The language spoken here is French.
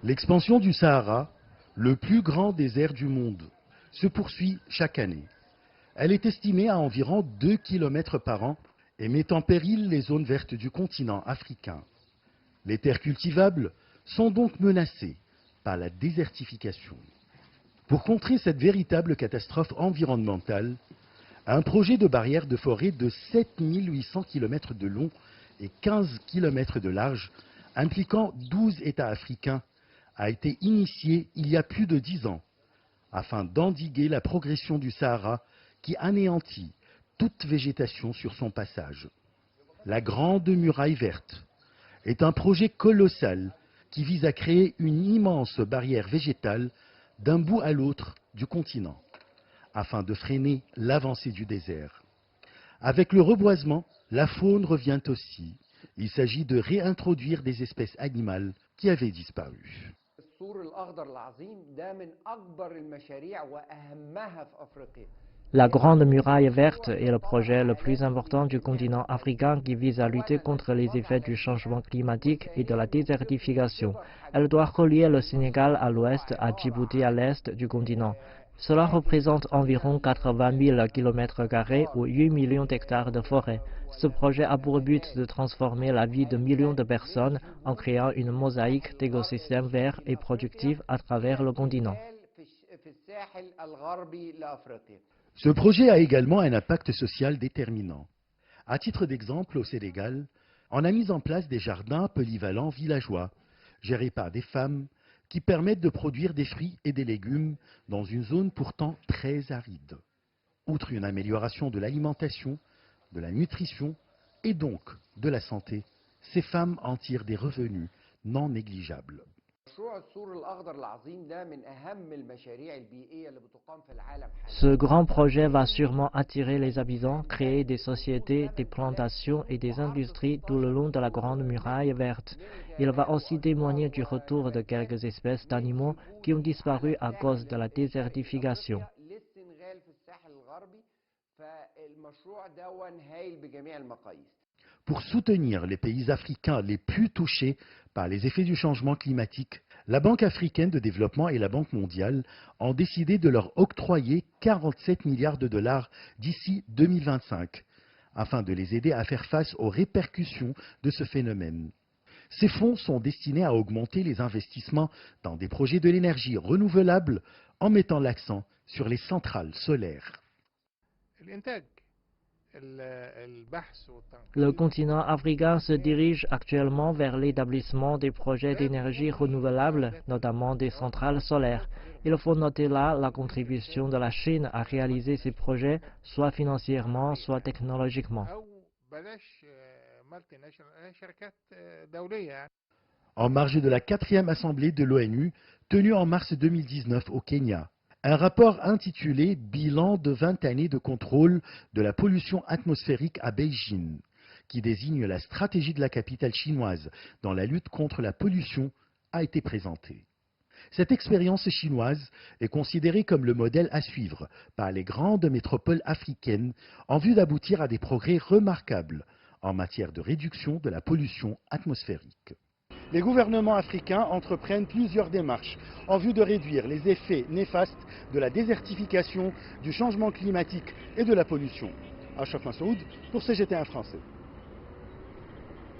L'expansion du Sahara, le plus grand désert du monde, se poursuit chaque année. Elle est estimée à environ 2 km par an et met en péril les zones vertes du continent africain. Les terres cultivables sont donc menacées par la désertification. Pour contrer cette véritable catastrophe environnementale, un projet de barrière de forêt de 7800 km de long et 15 km de large, impliquant 12 États africains, a été initié il y a plus de 10 ans, afin d'endiguer la progression du Sahara qui anéantit toute végétation sur son passage. La Grande Muraille Verte est un projet colossal qui vise à créer une immense barrière végétale d'un bout à l'autre du continent, afin de freiner l'avancée du désert. Avec le reboisement, la faune revient aussi. Il s'agit de réintroduire des espèces animales qui avaient disparu. La Grande Muraille Verte est le projet le plus important du continent africain qui vise à lutter contre les effets du changement climatique et de la désertification. Elle doit relier le Sénégal à l'ouest, à Djibouti à l'est du continent. Cela représente environ 80 000 km² ou 8 millions d'hectares de forêt. Ce projet a pour but de transformer la vie de millions de personnes en créant une mosaïque d'écosystèmes verts et productifs à travers le continent. Ce projet a également un impact social déterminant. À titre d'exemple, au Sénégal, on a mis en place des jardins polyvalents villageois, gérés par des femmes, qui permettent de produire des fruits et des légumes dans une zone pourtant très aride. Outre une amélioration de l'alimentation, de la nutrition et donc de la santé, ces femmes en tirent des revenus non négligeables. Ce grand projet va sûrement attirer les habitants, créer des sociétés, des plantations et des industries tout le long de la Grande Muraille Verte. Il va aussi témoigner du retour de quelques espèces d'animaux qui ont disparu à cause de la désertification. Pour soutenir les pays africains les plus touchés par les effets du changement climatique, la Banque africaine de développement et la Banque mondiale ont décidé de leur octroyer 47 milliards de dollars d'ici 2025, afin de les aider à faire face aux répercussions de ce phénomène. Ces fonds sont destinés à augmenter les investissements dans des projets de l'énergie renouvelable en mettant l'accent sur les centrales solaires. Le continent africain se dirige actuellement vers l'établissement des projets d'énergie renouvelable, notamment des centrales solaires. Il faut noter là la contribution de la Chine à réaliser ces projets, soit financièrement, soit technologiquement. En marge de la 4e assemblée de l'ONU, tenue en mars 2019 au Kenya, un rapport intitulé « Bilan de 20 années de contrôle de la pollution atmosphérique à Beijing », qui désigne la stratégie de la capitale chinoise dans la lutte contre la pollution, a été présenté. Cette expérience chinoise est considérée comme le modèle à suivre par les grandes métropoles africaines en vue d'aboutir à des progrès remarquables en matière de réduction de la pollution atmosphérique. Les gouvernements africains entreprennent plusieurs démarches en vue de réduire les effets néfastes de la désertification, du changement climatique et de la pollution. Achraf Massoud pour CGT1 français.